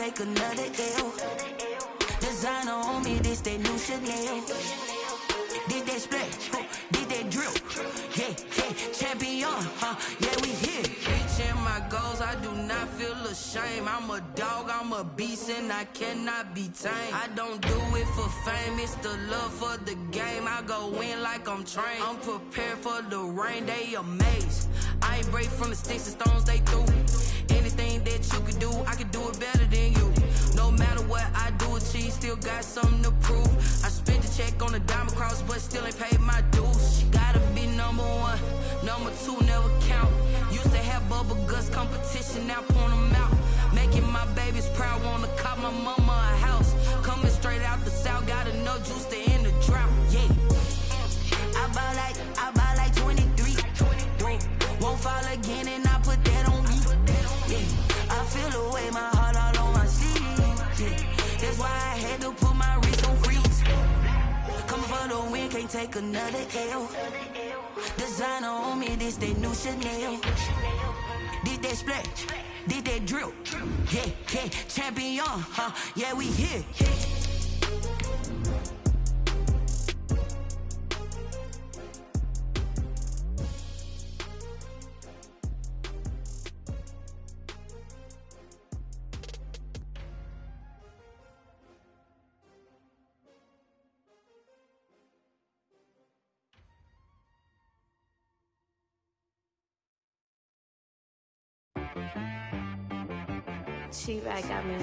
take another L. Designer on me, this that new Chanel. Did that splash, did that drill. Yeah, champion, yeah, we here. Reaching my goals, I do not feel ashamed. I'm a dog, I'm a beast, and I cannot be tamed. I don't do it for fame, it's the love for the game. I go in like I'm trained. I'm prepared for the rain, they amazed. I ain't break from the sticks and stones they threw. Anything that you could do, I could do it better than you. No matter what I do, achieve, still got something to prove. I spent the check on the diamond cross, but still ain't paid my dues. She gotta be number one, number two never count. Used to have bubble guts competition, now point them out. Making my babies proud, wanna cop my mama a house. Coming straight out the south, got enough juice to end the drought. Yeah, I buy like 23. Won't fall again, and I put that on me. Yeah, I feel away, my heart all on my sleeve. Yeah, that's why I had to put my wrist on freeze. Coming for the win, can't take another L. Designer on me, this that new Chanel. Did that splash, did that drill. Yeah, champion, yeah, we here. She-Bag got me.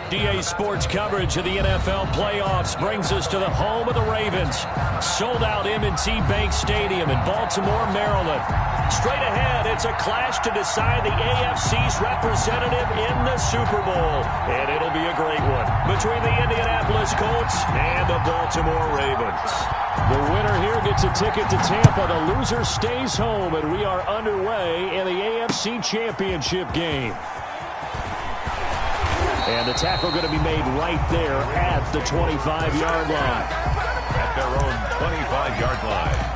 DA Sports coverage of the NFL playoffs brings us to the home of the Ravens. Sold out M&T Bank Stadium in Baltimore, Maryland. Straight ahead, it's a clash to decide the AFC's representative in the Super Bowl. And it'll be a great one between the Indianapolis Colts and the Baltimore Ravens. The winner here gets a ticket to Tampa. The loser stays home, and we are underway in the AFC Championship game. And the tackle going to be made right there at the 25-yard line. At their own 25-yard line.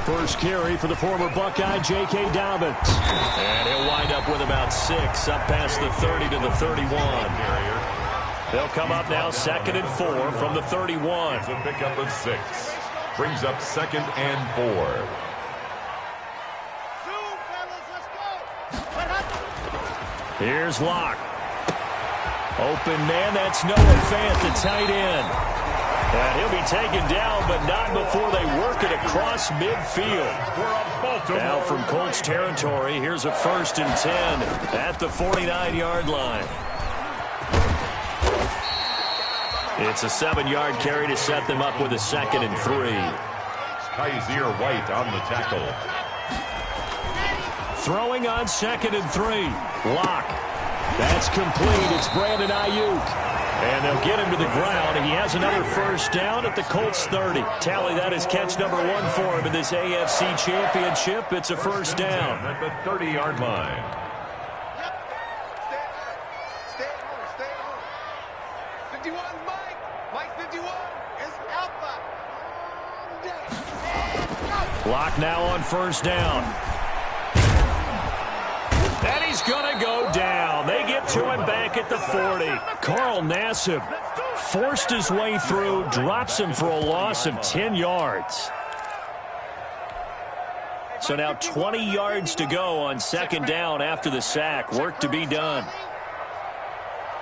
First carry for the former Buckeye, J.K. Dobbins. And he'll wind up with about 6, up past the 30 to the 31. They'll come up now 2nd and 4 from the 31. It's a pickup of 6. Brings up 2nd and 4. Here's Locke. Open man, that's Noah Fant, the tight end. And he'll be taken down, but not before they work it across midfield. Now from Colts territory, here's a 1st and 10 at the 49-yard line. It's a 7-yard carry to set them up with a 2nd and 3. Kaiser White on the tackle. Throwing on 2nd and 3. Locke. That's complete. It's Brandon Ayuk. And they'll get him to the ground. He has another 1st down at the Colts 30. Tally, that is catch number 1 for him in this AFC Championship. It's a 1st down. At the 30-yard line. Stay on. 51, Mike 51 is Alpha. Locke now on 1st down. And he's going to go down. They get to him back at the 40. Carl Nassib forced his way through, drops him for a loss of 10 yards. So now 20 yards to go on 2nd down after the sack. Work to be done.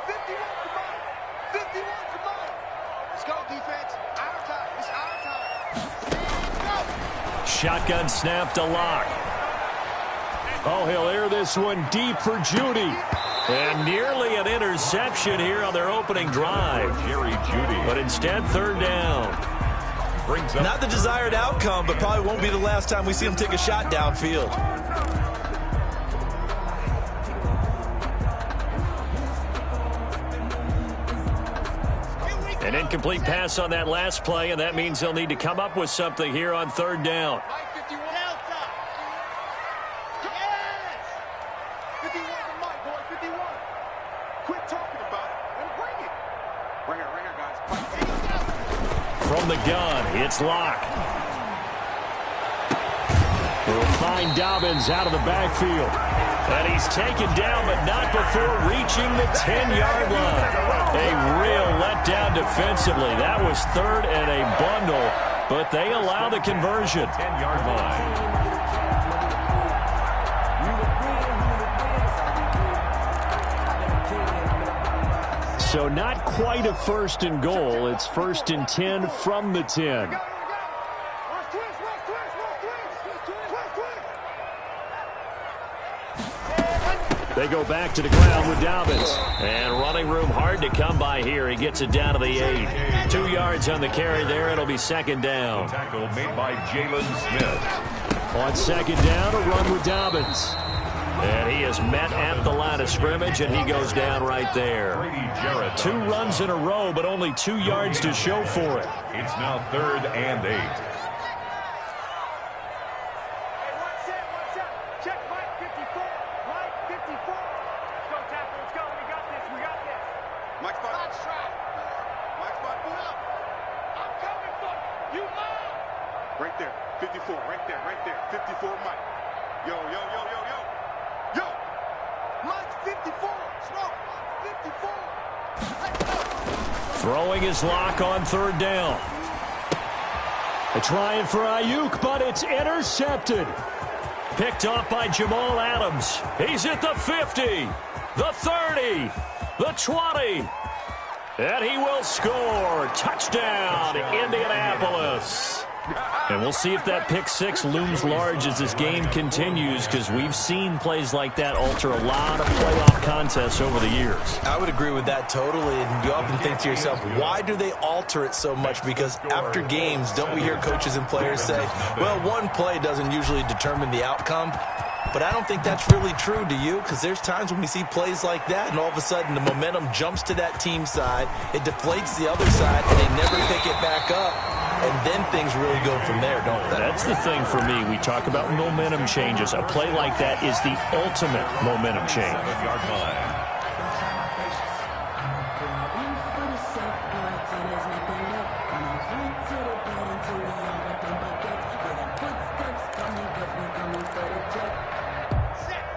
51 to Mike. Let's go, defense. Our time. It's our time. Shotgun snap to Locke. Oh, he'll air this one deep for Judy. And nearly an interception here on their opening drive. Jerry Judy. But instead, 3rd down. Brings up. Not the desired outcome, but probably won't be the last time we see him take a shot downfield. An incomplete pass on that last play, and that means they'll need to come up with something here on third down. Mike 51. Delta. Yes. 51 to Mike, boy. 51. Quit talking about it and bring it. Bring it, guys. From the gun, it's Locke. He'll find Dobbins out of the backfield. And he's taken down, but not before reaching the 10-yard line. A real letdown defensively. That was third and a bundle, but they allow the conversion. 10-yard line. So not quite a first and goal. It's first and 10 from the 10. They go back to the ground with Dobbins. And running room hard to come by here. He gets it down to the 8. 2 yards on the carry there. It'll be second down. Tackle made by Jalen Smith. On second down, a run with Dobbins. And he is met at the line of scrimmage, and he goes down right there. 2 runs in a row, but only 2 yards to show for it. It's now third and 8. Right there, 54, right there, 54, Mike. Yo. Mike's 54, Smoke, 54. Let's go. Throwing his Lock on third down. They're trying for Ayuk, but it's intercepted. Picked off by Jamal Adams. He's at the 50, the 30, the 20. And he will score. Touchdown, Indianapolis. And we'll see if that pick six looms large as this game continues, because we've seen plays like that alter a lot of playoff contests over the years. I would agree with that totally, and you often think to yourself, why do they alter it so much? Because after games, don't we hear coaches and players say, well, one play doesn't usually determine the outcome? But I don't think that's really true, do you? Because there's times when we see plays like that, and all of a sudden the momentum jumps to that team side, it deflates the other side, and they never pick it back up. And then things really go from there, don't they? That's the thing for me. We talk about momentum changes. A play like that is the ultimate momentum change. 7-yard line.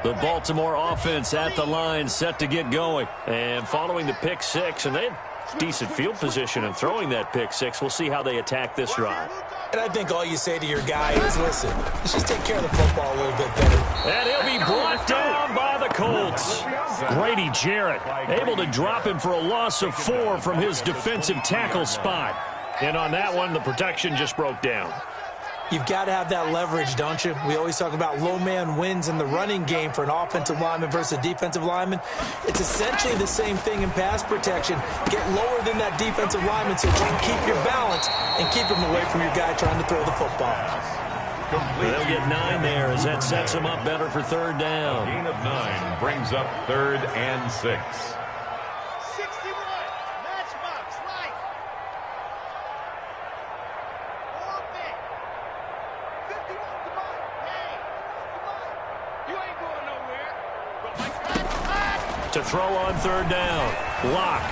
The Baltimore offense at the line, set to get going. And following the pick six, and they had decent field position in throwing that pick six. We'll see how they attack this drive. And I think all you say to your guy is, listen, let's just take care of the football a little bit better. And he'll be brought down by the Colts. Grady Jarrett able to drop him for a loss of 4 from his defensive tackle spot. And on that one, the protection just broke down. You've got to have that leverage, don't you? We always talk about low man wins in the running game for an offensive lineman versus a defensive lineman. It's essentially the same thing in pass protection. Get lower than that defensive lineman so that you can keep your balance and keep him away from your guy trying to throw the football. They'll get 9 there as that sets them up better for third down. Gain of 9 brings up third and 6. 61, matchbox, right. Orbit. 51 to Mike. Hey, to Mike. You ain't going nowhere. But Mike, To throw on third down. Lock.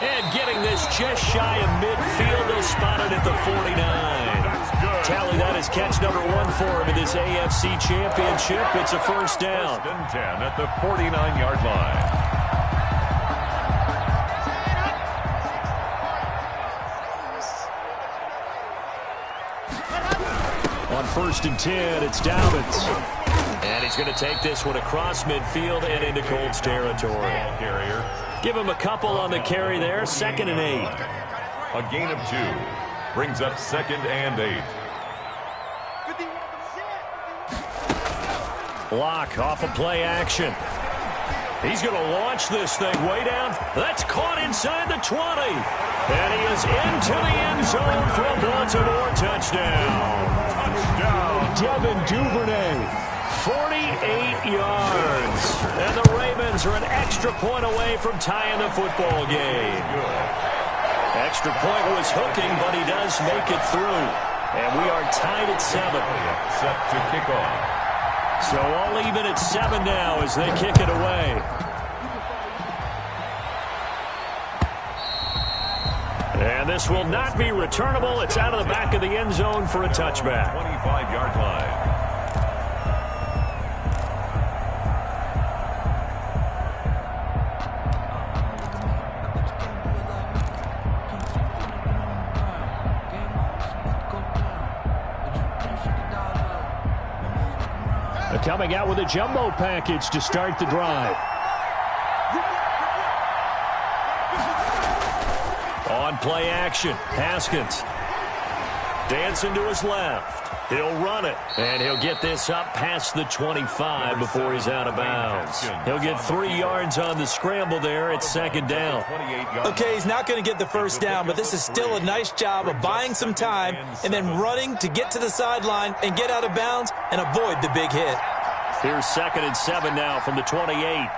And getting this just shy of midfield. They'll spot it at the 49. Tally that is catch number 1 for him in this AFC Championship. It's a first down. First and 10 at the 49-yard line. On first and 10, it's Dobbins. And he's going to take this one across midfield and into Colts territory. Carrier. Give him a couple on the carry there. 2nd and 8. A gain of 2 brings up 2nd and 8. Lock off of play action. He's going to launch this thing way down. That's caught inside the 20. And he is into the end zone for a Baltimore touchdown. Devin Duvernay 48 yards. And the Ravens are an extra point away from tying the football game. Extra point was hooking, but he does make it through. And we are tied at 7. Set to kick off. So all even at 7 now as they kick it away. And this will not be returnable. It's out of the back of the end zone for a touchback. 25-yard line. Coming out with a jumbo package to start the drive. On play action, Haskins. Dancing to his left. He'll run it, and he'll get this up past the 25 before he's out of bounds. He'll get 3 yards on the scramble there at second down. Okay, he's not going to get the first down, but this is still a nice job of buying some time and then running to get to the sideline and get out of bounds and avoid the big hit. Here's 2nd and 7 now from the 28.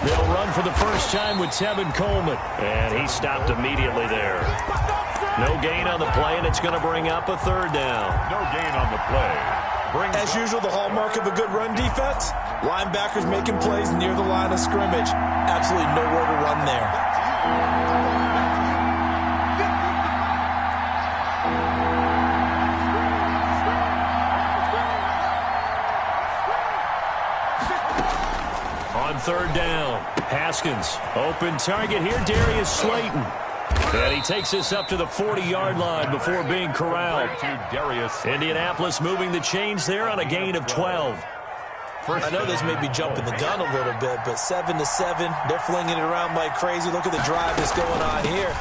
They'll run for the first time with Tevin Coleman, and he stopped immediately there. No gain on the play, and it's going to bring up a 3rd down. No gain on the play. As usual, the hallmark of a good run defense, linebackers making plays near the line of scrimmage. Absolutely nowhere to run there. On 3rd down, Haskins, open target here, Darius Slayton. And he takes this up to the 40-yard line before being corralled. Indianapolis moving the chains there on a gain of 12. I know this may be jumping the gun a little bit, but 7-7, they're flinging it around like crazy. Look at the drive that's going on here.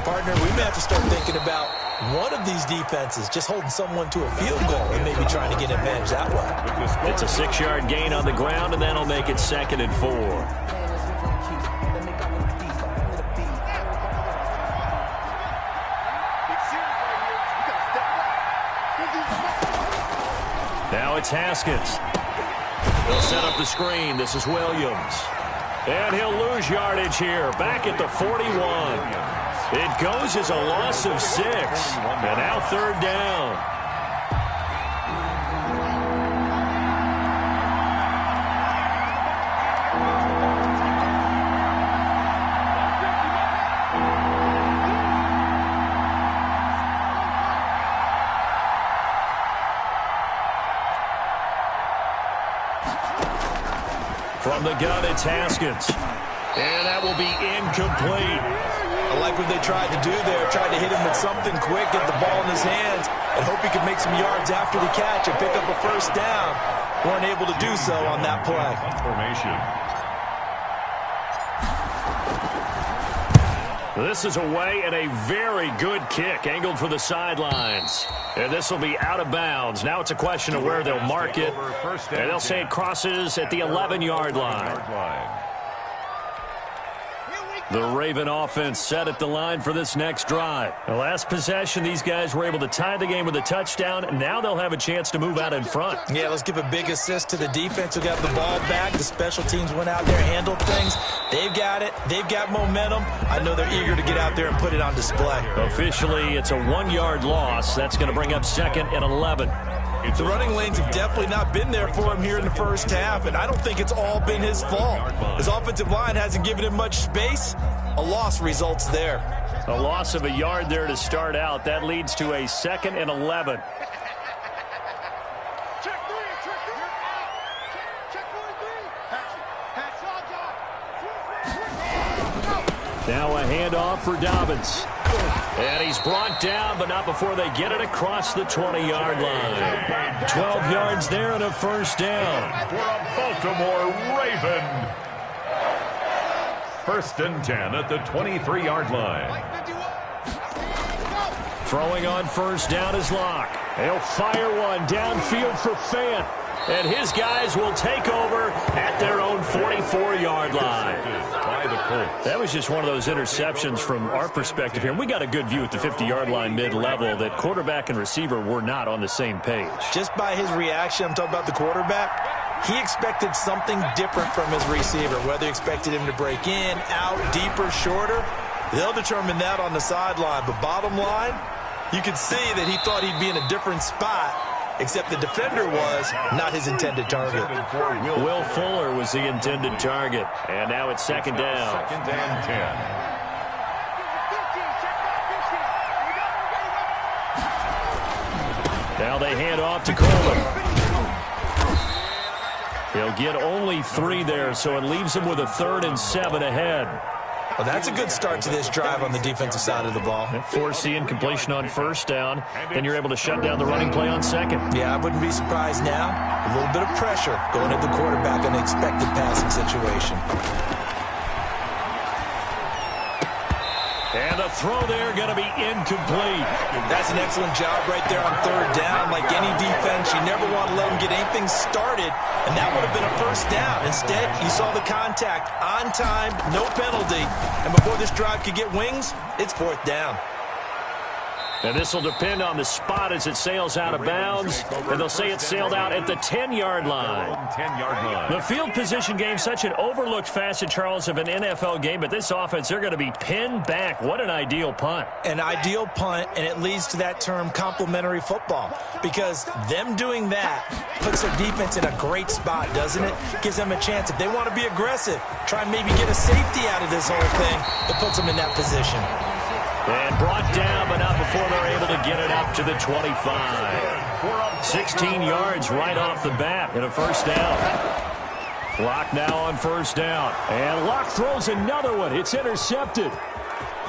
Partner, we may have to start thinking about one of these defenses just holding someone to a field goal and maybe trying to get advantage that way. It's a 6-yard gain on the ground, and that'll make it 2nd and 4. Now it's Haskins. He'll set up the screen. This is Williams. And he'll lose yardage here. Back at the 41. It goes as a loss of 6. And now 3rd down. From the gun, it's Haskins. And that will be incomplete. I like what they tried to do there. Tried to hit him with something quick, get the ball in his hands, and hope he could make some yards after the catch and pick up a first down. Weren't able to do so on that play. Formation. This is away and a very good kick, angled for the sidelines. And this will be out of bounds. Now it's a question of where they'll mark it. And they'll say it crosses at the 11-yard line. The Raven offense set at the line for this next drive. The last possession, these guys were able to tie the game with a touchdown. Now they'll have a chance to move out in front. Yeah, let's give a big assist to the defense who got the ball back. The special teams went out there, handled things. They've got it. They've got momentum. I know they're eager to get out there and put it on display. Officially, it's a 1-yard loss. That's going to bring up 2nd and 11. The running lanes have definitely not been there for him here in the first half, and I don't think it's all been his fault. His offensive line hasn't given him much space. A loss results there. A loss of a yard there to start out. That leads to a 2nd and 11. Now a handoff for Dobbins. And he's brought down, but not before they get it across the 20-yard line. 12 yards there and a first down. For a Baltimore Raven. 1st and 10 at the 23-yard line. Throwing on first down is Locke. He'll fire one downfield for Fant. And his guys will take over at their own 44-yard line. That was just one of those interceptions from our perspective here. We got a good view at the 50-yard line mid-level that quarterback and receiver were not on the same page. Just by his reaction, I'm talking about the quarterback, he expected something different from his receiver, whether he expected him to break in, out, deeper, shorter. They'll determine that on the sideline. But bottom line, you could see that he thought he'd be in a different spot, except the defender was not his intended target. Will Fuller was the intended target. And now it's second down. Second and 10. Now they hand off to Coleman. He'll get only 3 there, so it leaves him with a 3rd and 7 ahead. Well, that's a good start to this drive on the defensive side of the ball. Force the incompletion on first down, then you're able to shut down the running play on second. Yeah, I wouldn't be surprised now. A little bit of pressure going at the quarterback in an expected passing situation. And the throw there going to be incomplete. That's an excellent job right there on 3rd down. Like any defense, you never want to let them get anything started, and that would have been a first down. Instead, you saw the contact on time, no penalty, and before this drive could get wings, it's 4th down. And this will depend on the spot as it sails out of bounds. And they'll say it sailed out at the 10-yard line. 10-yard line. The field position game, such an overlooked facet, Charles, of an NFL game. But this offense, they're going to be pinned back. What an ideal punt. An ideal punt, and it leads to that term complementary football. Because them doing that puts their defense in a great spot, doesn't it? Gives them a chance. If they want to be aggressive, try and maybe get a safety out of this whole thing, it puts them in that position. And brought down, but not before they're able to get it up to the 25. 16 yards right off the bat in a first down. Locke now on first down. And Locke throws another one. It's intercepted.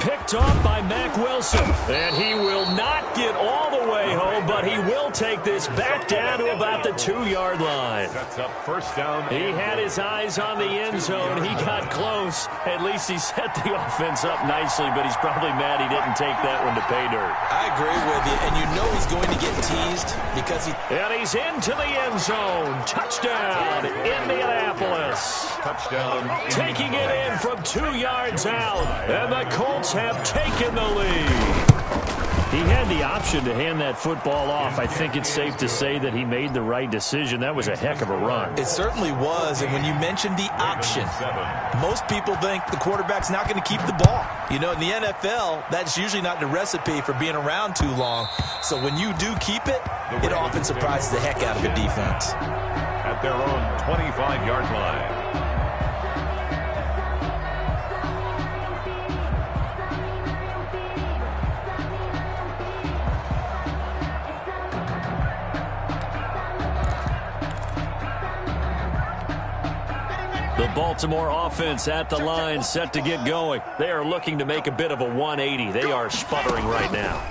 Picked off by Mack Wilson. And he will not get all the way home, but he will take this back down to about the 2-yard line. That's up first down. He had his eyes on the end zone. He got close. At least he set the offense up nicely, but he's probably mad he didn't take that one to pay dirt. I agree with you, and you know he's going to get teased because he... And he's into the end zone. Touchdown, Indianapolis. Touchdown. Taking it in from 2 yards out, and the Colts have taken the lead. He had the option to hand that football off. I think it's safe to say that he made the right decision. That was a heck of a run. It certainly was, and when you mentioned the option, most people think the quarterback's not going to keep the ball. You know, in the NFL, that's usually not the recipe for being around too long. So when you do keep it, it often surprises the heck out of a defense. At their own 25-yard line. The Baltimore offense at the line, set to get going. They are looking to make a bit of a 180. They are sputtering right now.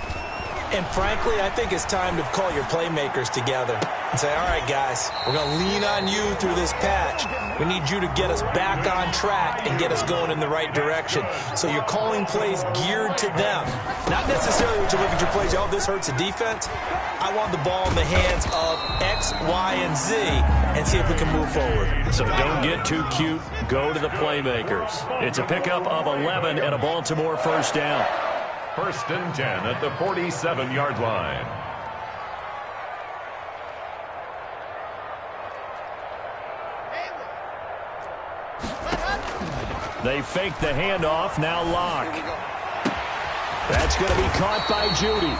And frankly, I think it's time to call your playmakers together and say, all right, guys, we're going to lean on you through this patch. We need you to get us back on track and get us going in the right direction. So you're calling plays geared to them. Not necessarily when you look at your plays, oh, this hurts the defense. I want the ball in the hands of X, Y, and Z and see if we can move forward. So don't get too cute. Go to the playmakers. It's a pickup of 11 and a Baltimore first down. First and 10 at the 47-yard line. They fake the handoff. Now Locke. That's going to be caught by Judy.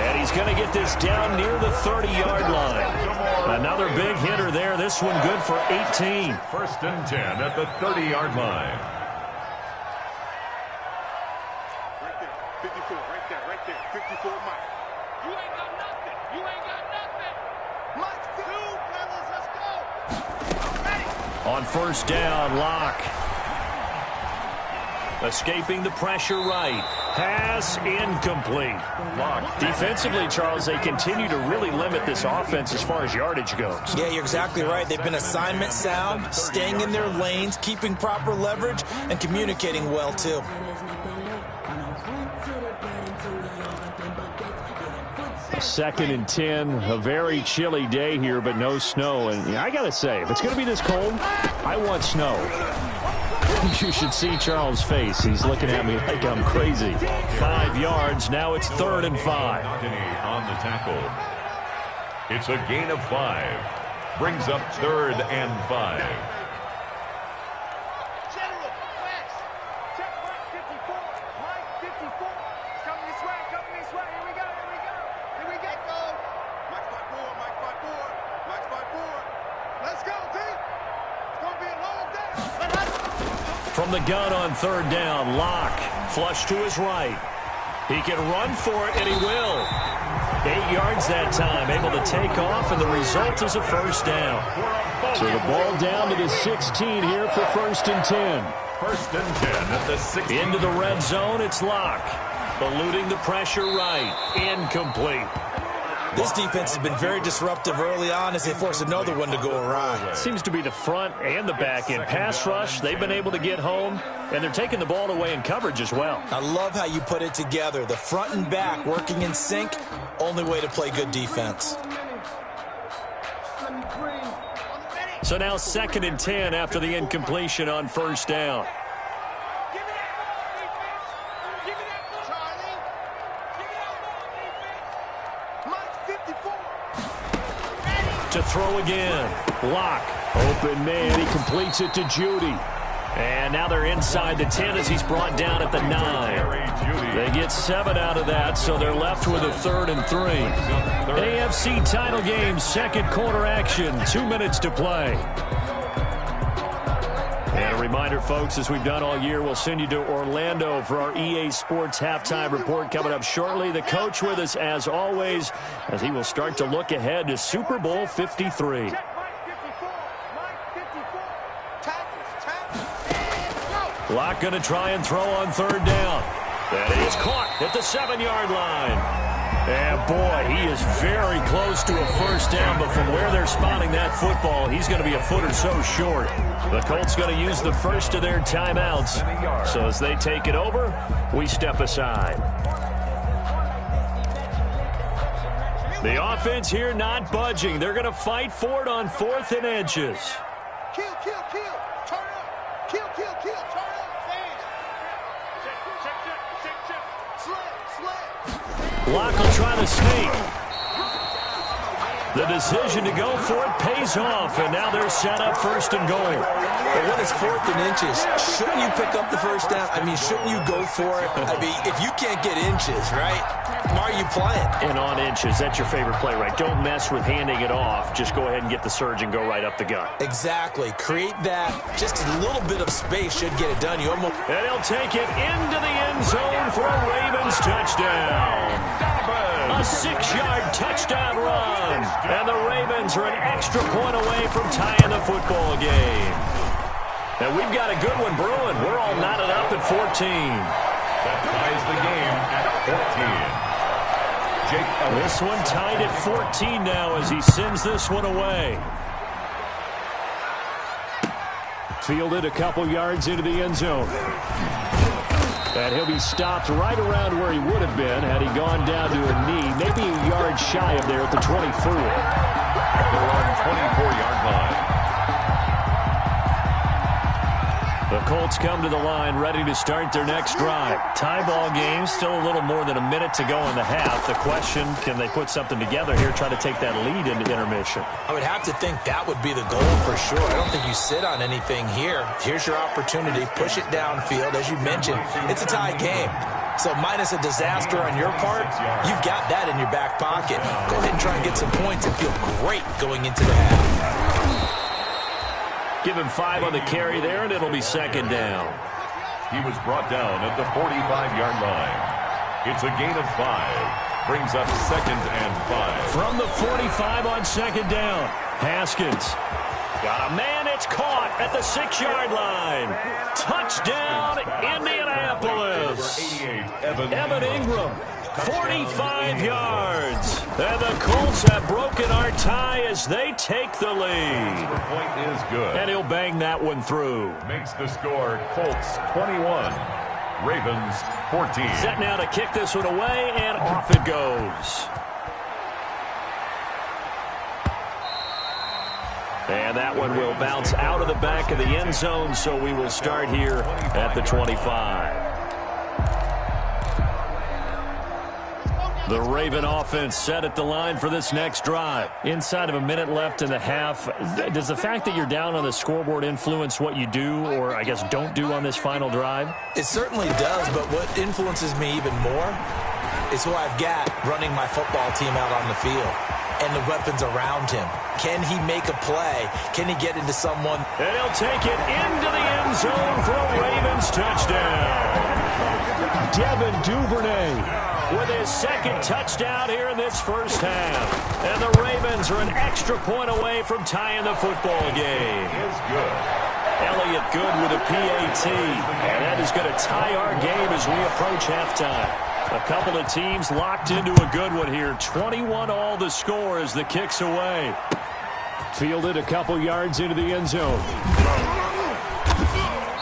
And he's going to get this down near the 30-yard line. Another big hitter there. This one good for 18. First and 10 at the 30-yard line. 54, right there, 54, Mike. You ain't got nothing. You ain't got nothing. Mike, 2, fellas, let's go. Ready. On first down, Locke. Escaping the pressure right. Pass incomplete. Locke. Defensively, Charles, they continue to really limit this offense as far as yardage goes. Yeah, you're exactly right. They've been assignment sound, staying in their lanes, keeping proper leverage, and communicating well, too. 2nd and 10, a very chilly day here, but no snow. And I got to say, if it's going to be this cold, I want snow. You should see Charles' face. He's looking at me like I'm crazy. 5 yards. Now it's 3rd and 5. On the tackle. It's a gain of 5. Brings up 3rd and 5. From the gun on 3rd down, Locke flush to his right. He can run for it, and he will. 8 yards that time, able to take off, and the result is a 1st down. So the ball down to the 16 here for 1st and 10. 1st and 10 at the 16. Into the red zone, it's Locke. Eluding the pressure right. Incomplete. This defense has been very disruptive early on as they force another one to go awry. Seems to be the front and the back end. Pass rush, they've been able to get home, and they're taking the ball away in coverage as well. I love how you put it together. The front and back working in sync, only way to play good defense. So now 2nd and 10 after the incompletion on 1st down. To throw again. Locke. Open man. He completes it to Judy. And now they're inside the 10 as he's brought down at the 9. They get 7 out of that, so they're left with a 3rd and 3. AFC title game, 2nd quarter action. 2 minutes to play. And a reminder, folks, as we've done all year, we'll send you to Orlando for our EA Sports halftime report coming up shortly. The coach with us, as always, as he will start to look ahead to Super Bowl 53. Locke going to try and throw on 3rd down. That is caught at the 7-yard line. And boy, he is very close to a 1st down, but from where they're spotting that football, he's going to be a foot or so short. The Colts going to use the first of their timeouts. So as they take it over, we step aside. The offense here not budging. They're going to fight for it on 4th and inches. Kill, kill, kill. Turn up. Kill, kill, kill. Turn up. Locke will try to sneak. The decision to go for it pays off, and now they're set up 1st and goal. But when it's 4th and inches, shouldn't you pick up the 1st down? I mean, shouldn't you go for it? I mean, if you can't get inches, right, why are you playing? And on inches, that's your favorite play, right? Don't mess with handing it off. Just go ahead and get the surge and go right up the gut. Exactly. Create that. Just a little bit of space should get it done. You almost... And he'll take it into the end zone for a Ravens touchdown. A 6-yard touchdown run. And the Ravens are an extra point away from tying the football game. And we've got a good one brewing. We're all knotted up at 14. That ties the game at 14. Jake Elliott. This one tied at 14 now as he sends this one away. Fielded a couple yards into the end zone. And he'll be stopped right around where he would have been had he gone down to a knee, maybe a yard shy of there at the 24. They're on 24-yard line. The Colts come to the line ready to start their next drive. Tie ball game, still a little more than a minute to go in the half. The question, can they put something together here, try to take that lead into intermission? I would have to think that would be the goal for sure. I don't think you sit on anything here. Here's your opportunity. Push it downfield. As you mentioned, it's a tie game. So minus a disaster on your part, you've got that in your back pocket. Go ahead and try and get some points and feel great going into the half. Give him 5 on the carry there, and it'll be 2nd down. He was brought down at the 45-yard line. It's a gain of 5. Brings up 2nd and 5. From the 45 on 2nd down. Haskins. Got a man, it's caught at the 6-yard line. Touchdown, Indianapolis. Evan Ingram, 45 yards. And the Colts have broken our tie as they take the lead. The point is good. And he'll bang that one through. Makes the score Colts 21, Ravens 14. Set now to kick this one away, and off it goes. And that one will bounce out of the back of the end zone, so we will start here at the 25. The Raven offense set at the line for this next drive. Inside of a minute left in the half, does the fact that you're down on the scoreboard influence what you do, or I guess don't do on this final drive? It certainly does, but what influences me even more is who I've got running my football team out on the field and the weapons around him. Can he make a play? Can he get into someone? And he'll take it into the end zone for a Ravens touchdown. Devin Duvernay with his second touchdown here in this first half. And the Ravens are an extra point away from tying the football game. Is good. Elliott Good with a PAT. And that is going to tie our game as we approach halftime. A couple of teams locked into a good one here. 21-all the score as the kick's away. Fielded a couple yards into the end zone.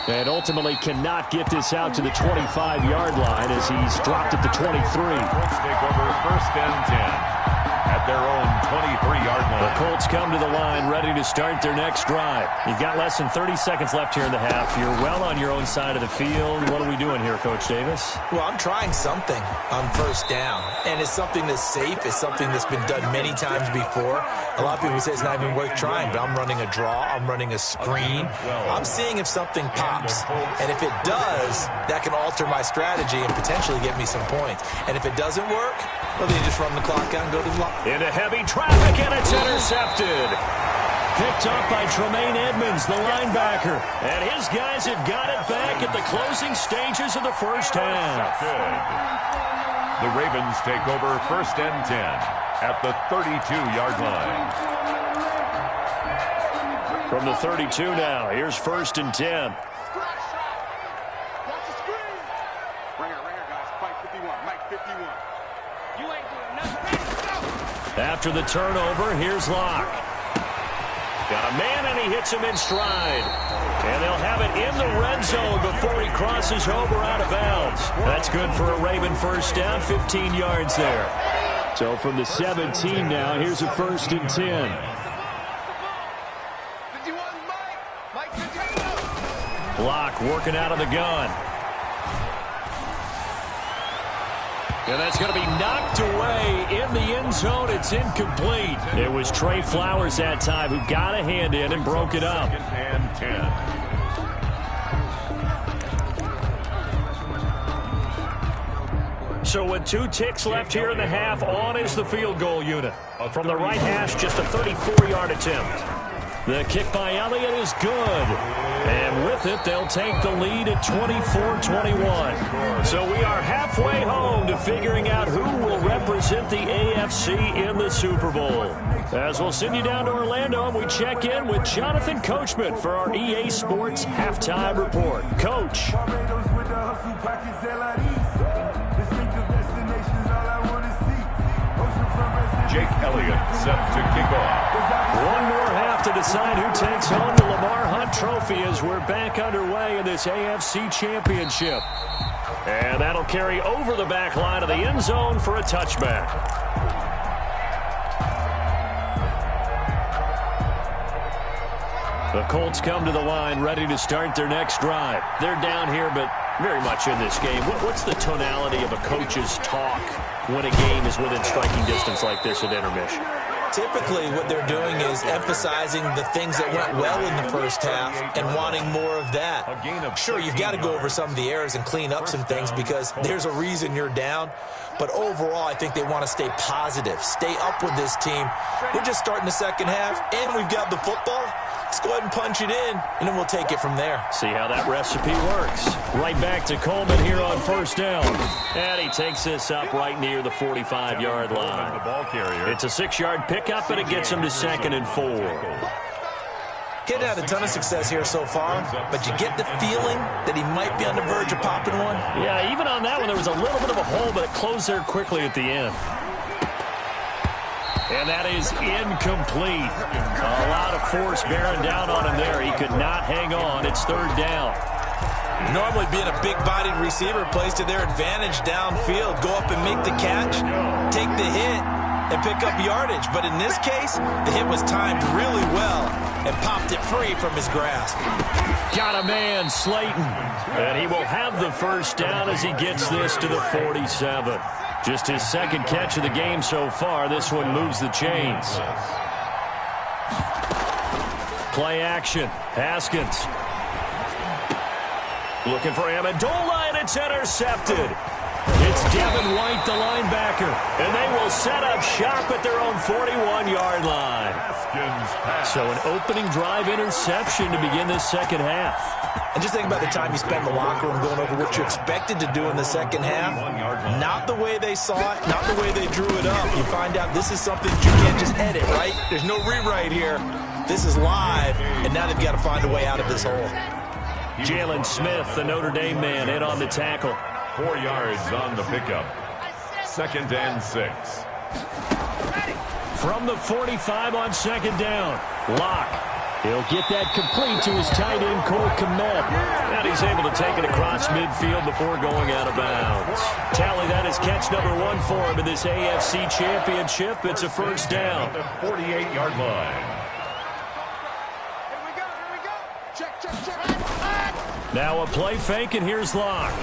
And ultimately cannot get this out to the 25-yard line as he's dropped at the 23. Colts take over first and 10 at their own 23-yard line. The Colts come to the line ready to start their next drive. You've got less than 30 seconds left here in the half. You're well on your own side of the field. What are we doing here, Coach Davis? Well, I'm trying something on first down, and it's something that's safe. It's something that's been done many times before. A lot of people say it's not even worth trying, but I'm running a draw. I'm running a screen. I'm seeing if something pops, and if it does, that can alter my strategy and potentially get me some points. And if it doesn't work, well, then you just run the clock out and go to the line. Into heavy traffic, and it's intercepted. Picked up by Tremaine Edmonds, the linebacker. And his guys have got it back at the closing stages of the first half. The Ravens take over first and 10 at the 32-yard line. From the 32 now, here's first and 10. After the turnover, here's Locke. Got a man, and he hits him in stride. And they'll have it in the red zone before he crosses over out of bounds. That's good for a Raven first down, 15 yards there. So from the 17 now, here's a first and 10. Locke working out of the gun. And that's going to be knocked away in the end zone. It's incomplete. It was Trey Flowers that time who got a hand in and broke it up. Second and 10. So with 2 ticks left here in the half, on is the field goal unit. From the right hash, just a 34-yard attempt. The kick by Elliott is good. And with it, they'll take the lead at 24-21. So we are halfway home to figuring out who will represent the AFC in the Super Bowl. As we'll send you down to Orlando, and we check in with Jonathan Coachman for our EA Sports Halftime Report. Coach. Jake Elliott set to kick off. One more half to decide who takes home the Lamar Hunt Trophy as we're back underway in this AFC Championship. And that'll carry over the back line of the end zone for a touchback. The Colts come to the line ready to start their next drive. They're down here, but very much in this game. What's the tonality of a coach's talk when a game is within striking distance like this at intermission? Typically, what they're doing is emphasizing the things that went well in the first half and wanting more of that. Sure, you've got to go over some of the errors and clean up some things because there's a reason you're down. But overall, I think they want to stay positive, stay up with this team. We're just starting the second half, and we've got the football. Let's go ahead and punch it in, and then we'll take it from there. See how that recipe works. Right back to Coleman here on first down. And he takes this up right near the 45-yard line. The ball carrier. It's a 6-yard pickup, and it gets him to 2nd and 4. Kid had a ton of success here so far, but you get the feeling that he might be on the verge of popping one. Yeah, even on that one, there was a little bit of a hole, but it closed there quickly at the end. And that is incomplete. A lot of force bearing down on him there. He could not hang on. It's 3rd down. Normally being a big-bodied receiver plays to their advantage downfield. Go up and make the catch, take the hit, and pick up yardage. But in this case, the hit was timed really well and popped it free from his grasp. Got a man, Slayton. And he will have the first down as he gets this to the 47. Just his second catch of the game so far. This one moves the chains. Play action. Haskins. Looking for Amendola, and it's intercepted. It's Devin White, the linebacker, and they will set up shop at their own 41-yard line. So an opening drive interception to begin this second half. And just think about the time you spend in the locker room going over what you expected to do in the second half. Not the way they saw it, not the way they drew it up. You find out this is something that you can't just edit, right? There's no rewrite here. This is live, and now they've got to find a way out of this hole. Jalen Smith, the Notre Dame man, in on the tackle. 4 yards on the pickup. 2nd and 6. From the 45 on second down. Locke. He'll get that complete to his tight end, Cole Kmet. And he's able to take it across midfield before going out of bounds. Tally, that is catch number 1 for him in this AFC Championship. It's a first down. 48-yard line. Here we go. Check. Now a play fake, and here's Locke.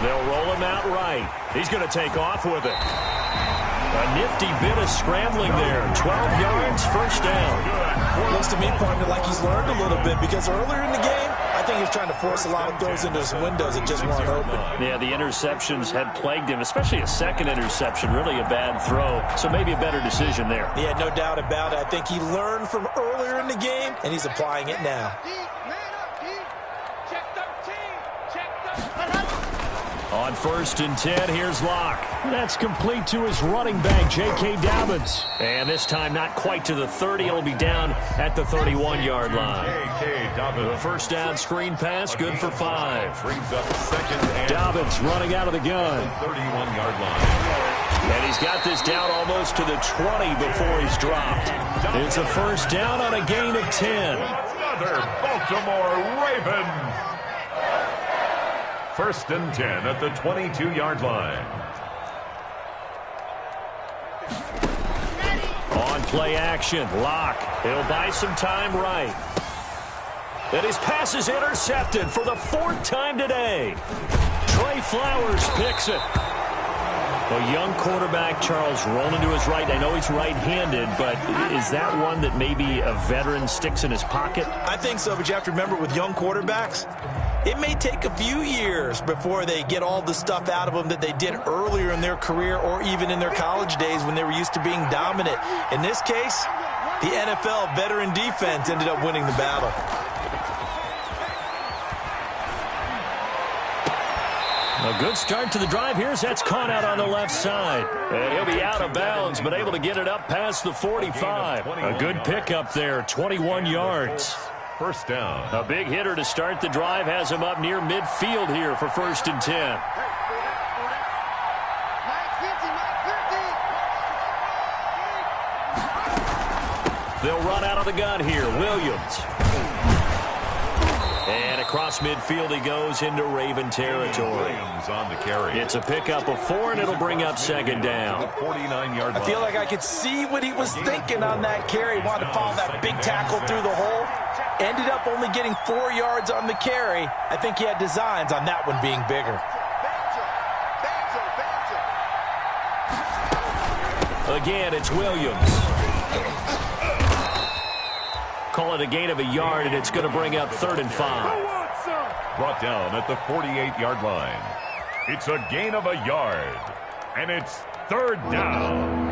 They'll roll him out right. He's going to take off with it. A nifty bit of scrambling there. 12 yards, first down. Looks to me, partner, like he's learned a little bit because earlier in the game, I think he was trying to force a lot of throws into his windows that just weren't open. Yeah, the interceptions had plagued him, especially a second interception. Really a bad throw, so maybe a better decision there. Yeah, no doubt about it. I think he learned from earlier in the game, and he's applying it now. On 1st and 10, here's Locke. That's complete to his running back, J.K. Dobbins. And this time not quite to the 30. It'll be down at the 31-yard line. J.K. Dobbins. The first down screen pass, good for 5. Brings up 2nd and Dobbins running out of the gun. 31-yard line. And he's got this down almost to the 20 before he's dropped. It's a first down on a gain of 10. Another Baltimore Ravens. 1st and 10 at the 22-yard line. On play action, Locke. He'll buy some time right. And his pass is intercepted for the 4th time today. Trey Flowers picks it. A young quarterback, Charles, rolling to his right. I know he's right-handed, but is that one that maybe a veteran sticks in his pocket? I think so, but you have to remember with young quarterbacks, it may take a few years before they get all the stuff out of them that they did earlier in their career or even in their college days when they were used to being dominant. In this case, the NFL veteran defense ended up winning the battle. A good start to the drive. Here's that's caught out on the left side. And he'll be out of bounds, but able to get it up past the 45. A good pickup there, 21 yards. First down. A big hitter to start the drive has him up near midfield here for 1st and 10. They'll run out of the gun here. Williams. And across midfield he goes into Raven territory. Williams on the carry. It's a pickup of 4, and it'll bring up second down. 49-yard line. I feel like I could see what he was thinking on that carry. Wanted to follow that big tackle through the hole. Ended up only getting 4 yards on the carry. I think he had designs on that one being bigger. Again, it's Williams. Call it a gain of a yard, and it's going to bring up 3rd and 5. Brought down at the 48-yard line. It's a gain of a yard, and it's 3rd down.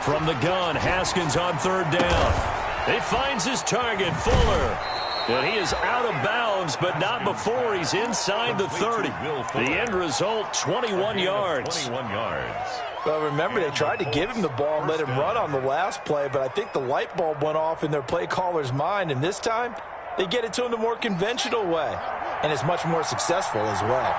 From the gun, Haskins on 3rd down. He finds his target, Fuller. And he is out of bounds, but not before he's inside the 30. The end result, 21 yards. 21 yards. Well, remember, they tried to give him the ball and let him run on the last play, but I think the light bulb went off in their play caller's mind, and this time they get it to him the more conventional way, and it's much more successful as well.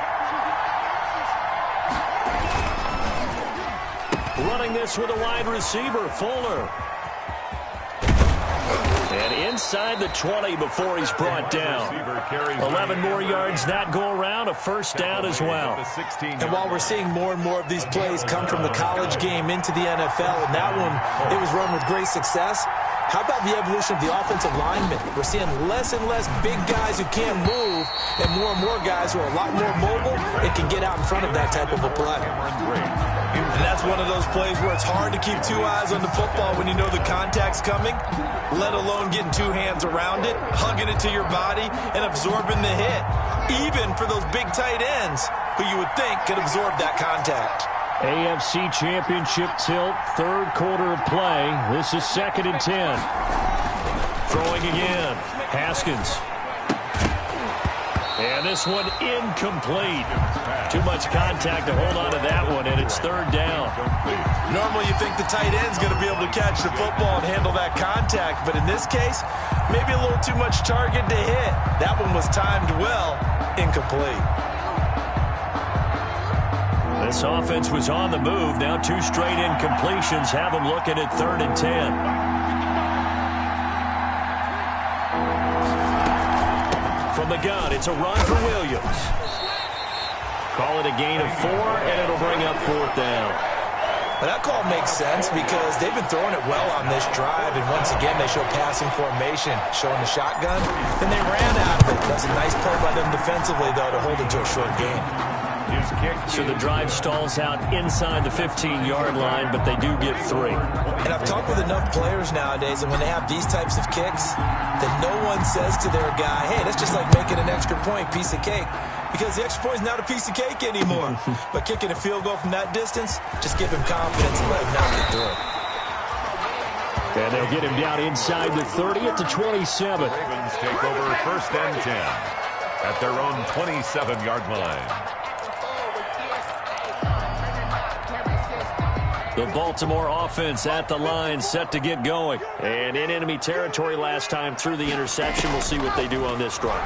Running this with a wide receiver, Fuller. And inside the 20 before he's brought down. 11 more yards that go around, a first down as well. And while we're seeing more and more of these plays come from the college game into the NFL, and that one, it was run with great success, how about the evolution of the offensive linemen? We're seeing less and less big guys who can't move and more guys who are a lot more mobile and can get out in front of that type of a play. And that's one of those plays where it's hard to keep two eyes on the football when you know the contact's coming, let alone getting two hands around it, hugging it to your body, and absorbing the hit, even for those big tight ends who you would think could absorb that contact. AFC Championship tilt, third quarter of play. This is 2nd and 10. Throwing again. Haskins. And this one incomplete. Too much contact to hold on to that one, and it's 3rd down. Normally you think the tight end's going to be able to catch the football and handle that contact, but in this case, maybe a little too much target to hit. That one was timed well, incomplete. This offense was on the move. Now 2 straight incompletions have them looking at 3rd and 10. From the gun, it's a run for Williams. Call it a gain of 4, and it'll bring up 4th down. Well, that call makes sense because they've been throwing it well on this drive, and once again, they show passing formation, showing the shotgun, and they ran out of it. That's a nice play by them defensively, though, to hold it to a short gain. So the drive stalls out inside the 15-yard line, but they do get 3. And I've talked with enough players nowadays, and when they have these types of kicks, that no one says to their guy, hey, that's just like making an extra point, piece of cake. Because the extra point is not a piece of cake anymore. But kicking a field goal from that distance, just give him confidence and let him knock it through. And they'll get him down inside the 30 at the 27. Ravens take over 1st and 10 at their own 27-yard line. The Baltimore offense at the line, set to get going. And in enemy territory last time through the interception. We'll see what they do on this drive.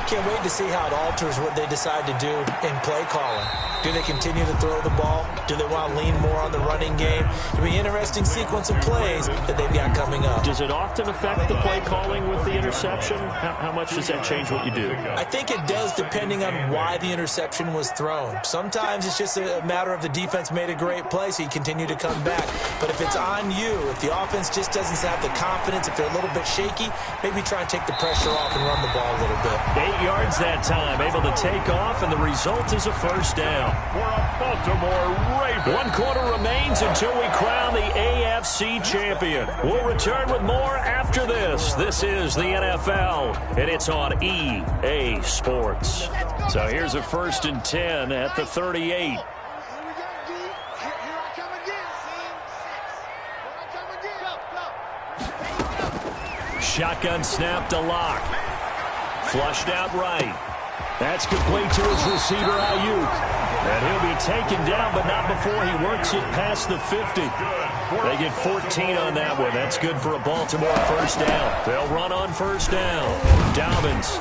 Can't wait to see how it alters what they decide to do in play calling. Do they continue to throw the ball? Do they want to lean more on the running game? It'll be an interesting sequence of plays that they've got coming up. Does it often affect the play calling with the interception? How much does that change what you do? I think it does, depending on why the interception was thrown. Sometimes it's just a matter of the defense made a great play, so you continue to come back. But if it's on you, if the offense just doesn't have the confidence, if they're a little bit shaky, maybe try and take the pressure off and run the ball a little bit. 8 yards that time, able to take off, and the result is a first down. For a Baltimore Ravens. 1 quarter remains until we crown the AFC champion. We'll return with more after this. This is the NFL, and it's on EA Sports. So here's a 1st and 10 at the 38. Shotgun snap to Locke. Flushed out right. That's complete to his receiver, Ayuk. And he'll be taken down, but not before he works it past the 50. They get 14 on that one. That's good for a Baltimore first down. They'll run on first down. Dobbins.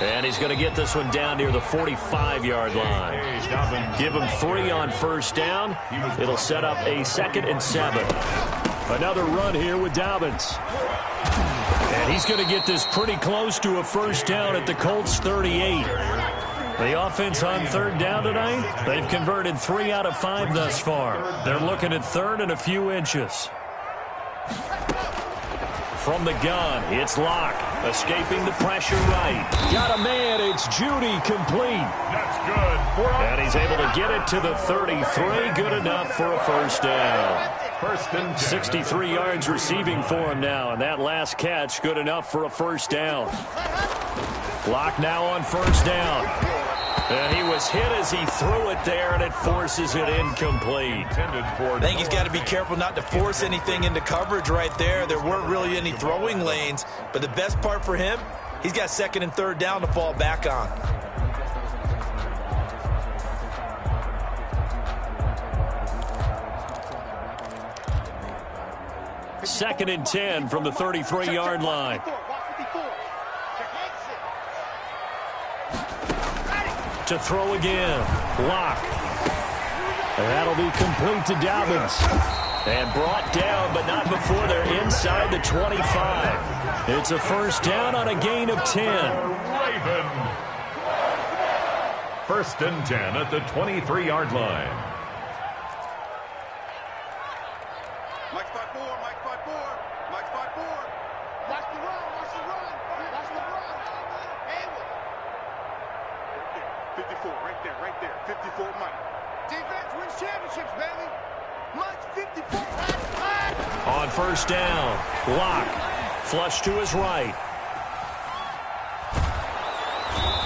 And he's going to get this one down near the 45-yard line. Give him 3 on first down. It'll set up a 2nd and 7. Another run here with Dobbins. And he's going to get this pretty close to a first down at the Colts 38. The offense on 3rd down tonight, they've converted 3 out of 5 thus far. They're looking at 3rd and a few inches. From the gun, it's Locke, escaping the pressure right. Got a man, it's Judy, complete. That's good. And he's able to get it to the 33, good enough for a first down. 1st and 10. 63 yards receiving for him now, and that last catch good enough for a first down. Locke now on first down. And he was hit as he threw it there, and it forces it incomplete. I think he's got to be careful not to force anything into coverage right there. There weren't really any throwing lanes, but the best part for him, he's got 2nd and 3rd down to fall back on. Second and 10 from the 33-yard line. To throw again. Locke. And that'll be complete to Dobbins. And brought down, but not before they're inside the 25. It's a first down on a gain of 10. Raven. First and 10 at the 23-yard line. Mike's by 4, Mike's by 4, Mike's by 4. Watch the run, watch the run, watch the run. 54, right there, 54, Mike. Defense wins championships, baby. Mike's 54. On first down, Locke, flush to his right.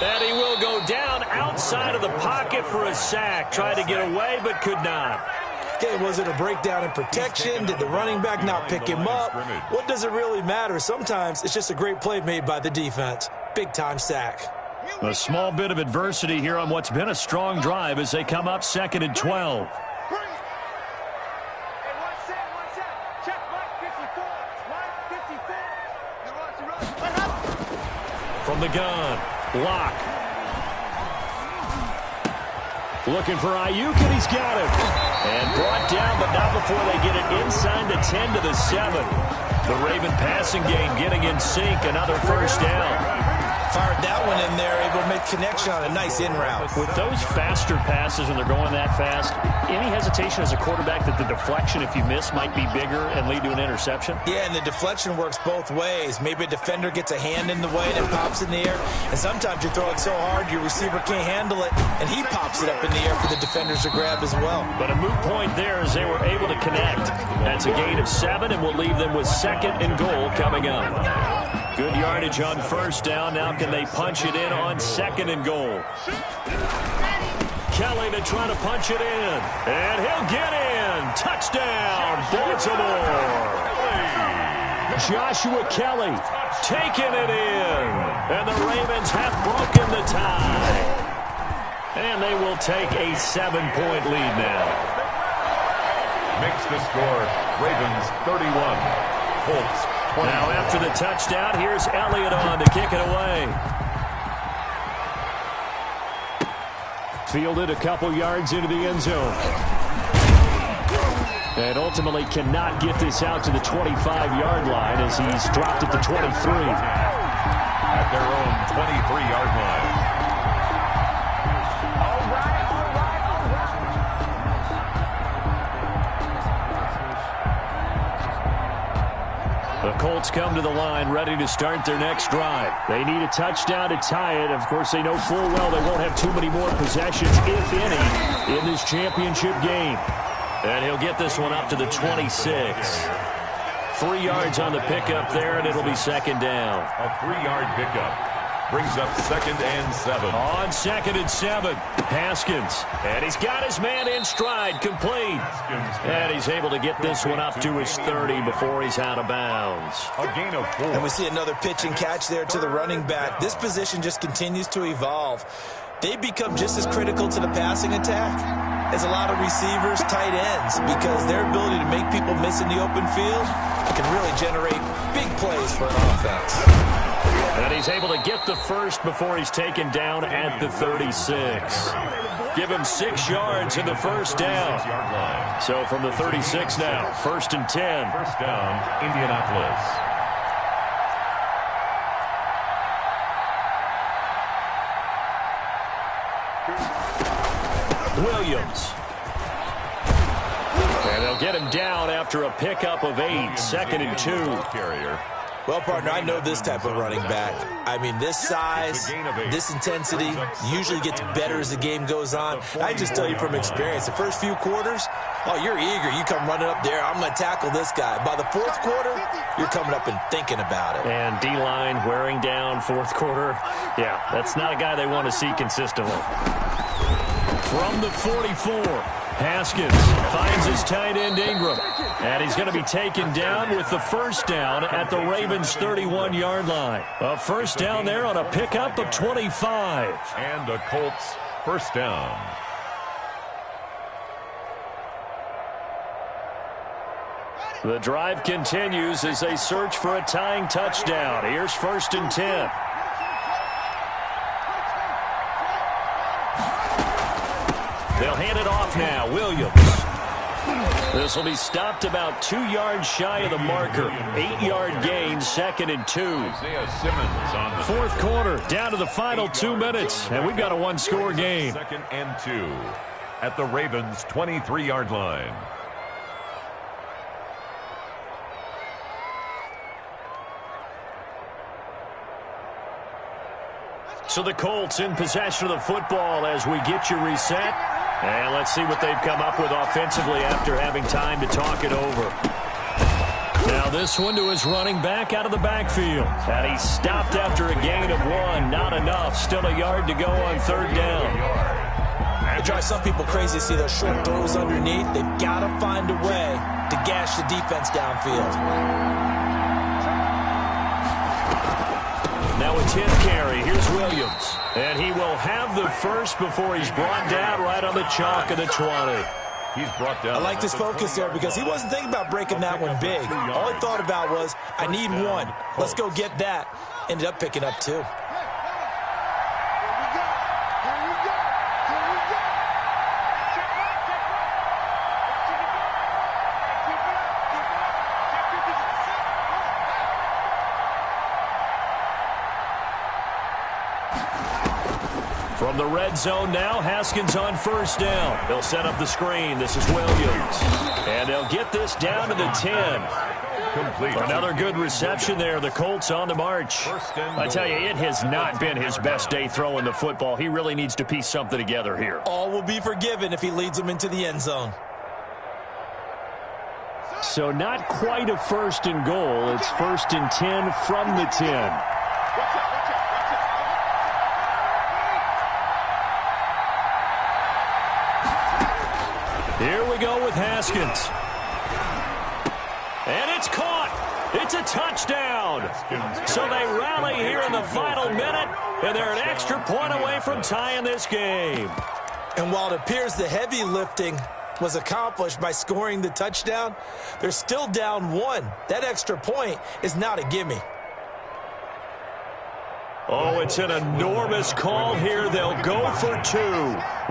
And he will go down outside of the pocket for a sack. Tried to get away, but could not. Okay, was it a breakdown in protection? Did the running back not pick him up? What does it really matter? Sometimes it's just a great play made by the defense. Big-time sack. A small bit of adversity here on what's been a strong drive as they come up 2nd and 12. From the gun, Locke. Looking for Ayuk, and he's got it. And brought down, but not before they get it inside the 10 to the 7. The Raven passing game getting in sync, another first down. Fired that one in there, able to make connection on a nice in route. With those faster passes when they're going that fast, any hesitation as a quarterback that the deflection, if you miss, might be bigger and lead to an interception? Yeah, and the deflection works both ways. Maybe a defender gets a hand in the way and it pops in the air. And sometimes you throw it so hard your receiver can't handle it, and he pops it up in the air for the defenders to grab as well. But a moot point there as they were able to connect. That's a gain of 7, and we'll leave them with 2nd and goal coming up. Good yardage on first down. Now can they punch it in on 2nd and goal? Kelly to try to punch it in. And he'll get in. Touchdown, Baltimore. Joshua Kelly taking it in. And the Ravens have broken the tie. And they will take a 7-point lead now. Makes the score Ravens 31, Colts 20. Now after the touchdown, here's Elliott on to kick it away. Fielded a couple yards into the end zone. And ultimately cannot get this out to the 25-yard line as he's dropped at the 23. At their own 23-yard line. The Colts come to the line ready to start their next drive. They need a touchdown to tie it. Of course, they know full well they won't have too many more possessions, if any, in this championship game. And he'll get this one up to the 26. 3 yards on the pickup there, and it'll be 2nd down. A 3-yard pickup brings up 2nd and 7. On 2nd and 7, Haskins. And he's got his man in stride, complete. And he's able to get this one up to his 30 before he's out of bounds. A gain of 4. And we see another pitch and catch there to the running back. This position just continues to evolve. They become just as critical to the passing attack as a lot of receivers, tight ends, because their ability to make people miss in the open field can really generate big plays for an offense. And he's able to get the first before he's taken down at the 36. Give him 6 yards in the first down. So from the 36 now, 1st and 10. First down, Indianapolis. Williams. And they'll get him down after a pickup of 8, 2nd and 2. Carrier. Well, partner, I know this type of running back. I mean, this size, this intensity usually gets better as the game goes on. I just tell you from experience, the first few quarters, oh, you're eager. You come running up there, I'm going to tackle this guy. By the 4th quarter, you're coming up and thinking about it. And D-line wearing down 4th quarter. Yeah, that's not a guy they want to see consistently. From the 44, Haskins finds his tight end Ingram. And he's going to be taken down with the first down at the Ravens' 31-yard line. A first down there on a pickup of 25. And the Colts first down. The drive continues as they search for a tying touchdown. Here's 1st and 10. They'll hand it off now. Williams This will be stopped about 2 yards shy of the marker. 8-yard gain, 2nd and 2. Isaiah Simmons on the Fourth quarter, down to the final 2 minutes, and we've got a one-score game. 2nd and 2 at the Ravens' 23-yard line. So the Colts in possession of the football as we get you reset. And let's see what they've come up with offensively after having time to talk it over. Now this one to his running back out of the backfield. And he stopped after a gain of 1. Not enough. Still a yard to go on 3rd down. It drives some people crazy to see those short throws underneath. They've got to find a way to gash the defense downfield. Now a 10th carry. Here's Williams. And he will have the first before he's brought down right on the chalk of the 20. He's brought down. I like his focus there because he wasn't thinking about breaking that one big. All he thought about was, I need 1. Let's go get that. Ended up picking up 2. From the red zone now, Haskins on 1st down. They'll set up the screen. This is Williams. And they'll get this down to the 10. Complete. Another good reception there. The Colts on the march. I tell you, it has not been his best day throwing the football. He really needs to piece something together here. All will be forgiven if he leads them into the end zone. So not quite a 1st and goal. It's 1st and 10 from the 10. Here we go with Haskins. And it's caught. It's a touchdown. So they rally here in the final minute, and they're an extra point away from tying this game. And while it appears the heavy lifting was accomplished by scoring the touchdown, they're still down 1. That extra point is not a gimme. Oh, it's an enormous call here. They'll go for 2.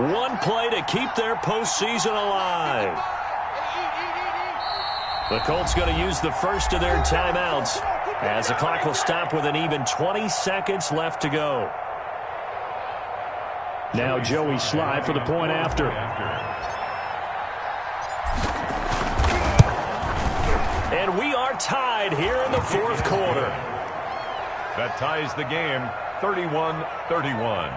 1 play to keep their postseason alive. The Colts going to use the first of their timeouts as the clock will stop with an even 20 seconds left to go. Now Joey Slye for the point after. And we are tied here in the 4th quarter. That ties the game, 31-31.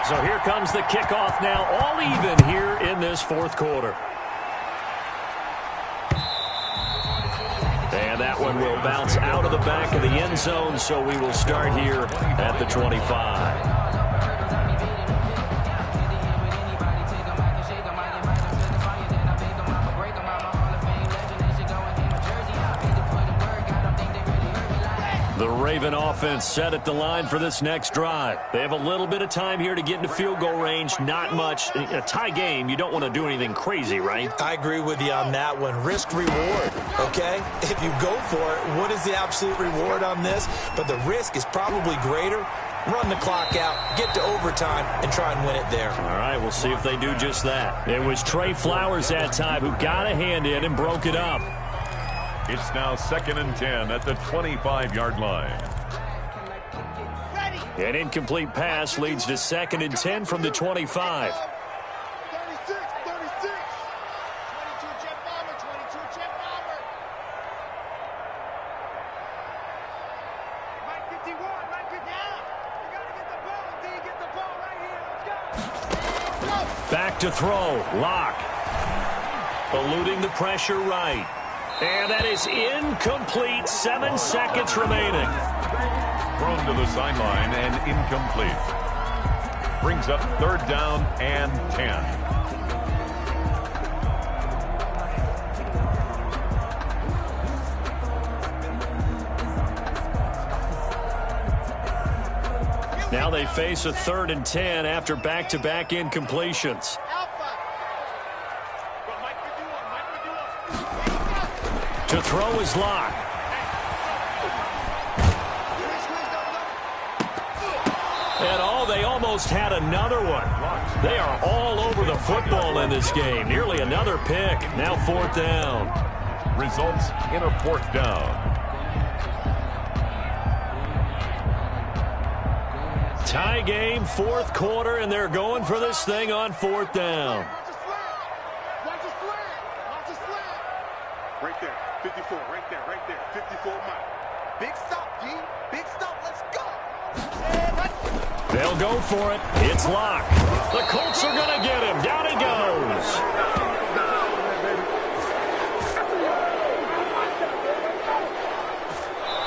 So here comes the kickoff now, all even here in this 4th quarter. And that one will bounce out of the back of the end zone, so we will start here at the 25. The Raven offense set at the line for this next drive. They have a little bit of time here to get into field goal range. Not much. A tie game, you don't want to do anything crazy, right? I agree with you on that one. Risk reward, okay? If you go for it, what is the absolute reward on this? But the risk is probably greater. Run the clock out, get to overtime, and try and win it there. All right, we'll see if they do just that. It was Trey Flowers that time who got a hand in and broke it up. It's now 2nd and 10 at the 25-yard line. An incomplete pass leads to 2nd and 10 from the 25. 36, 36. 22 jet bomber, 22 jet bomber. Mike 51, Mike 50. You got to get the ball. Until you get the ball right here. Let's go. Back to throw. Lock. Eluding the pressure right. And that is incomplete. 7 seconds remaining. Thrown to the sideline and incomplete. Brings up 3rd down and 10. Now they face a 3rd and 10 after back-to-back incompletions. To throw is Lock. almost had another one. They are all over the football in this game. Nearly another pick. Now 4th down. Results in a 4th down. Tie game, 4th quarter, and they're going for this thing on 4th down. Right there, 54, right there, 54 mile. Big stop, D. Big stop, let's go. They'll go for it. It's Locke. The Colts are going to get him. Down he goes.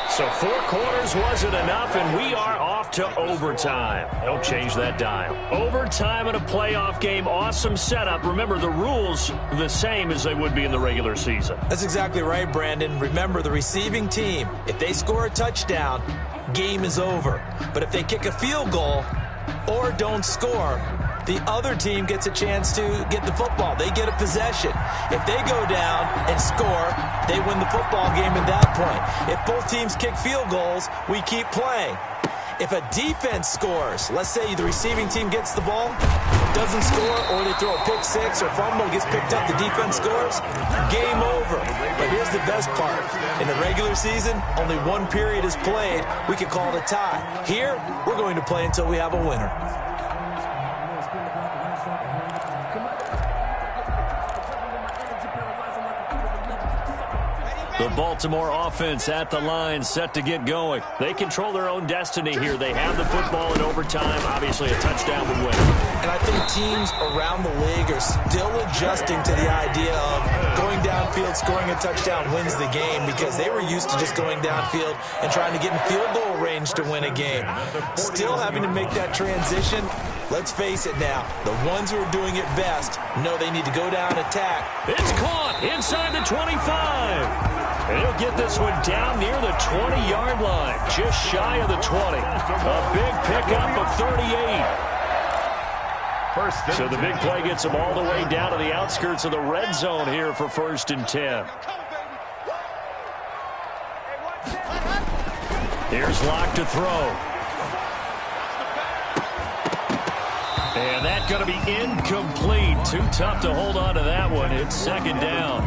So 4 quarters wasn't enough, and we are off to overtime. Don't change that dial. Overtime in a playoff game, awesome setup. Remember, the rules the same as they would be in the regular season. That's exactly right, Brandon. Remember, the receiving team, if they score a touchdown, game is over. But if they kick a field goal or don't score, the other team gets a chance to get the football. They get a possession. If they go down and score, they win the football game at that point. If both teams kick field goals, we keep playing. If a defense scores, let's say the receiving team gets the ball, doesn't score, or they throw a pick six or fumble, gets picked up, the defense scores, game over. But here's the best part. In the regular season, only one period is played. We can call it a tie. Here, we're going to play until we have a winner. The Baltimore offense at the line, set to get going. They control their own destiny here. They have the football in overtime. Obviously, a touchdown would win. And I think teams around the league are still adjusting to the idea of going downfield, scoring a touchdown wins the game, because they were used to just going downfield and trying to get in field goal range to win a game. Still having to make that transition. Let's face it now, the ones who are doing it best know they need to go down and attack. It's caught inside the 25. And he'll get this one down near the 20-yard line, just shy of the 20. A big pickup of 38. So the big play gets him all the way down to the outskirts of the red zone here for 1st and 10. Here's Locke to throw. And that's going to be incomplete. Too tough to hold on to that one. It's 2nd down.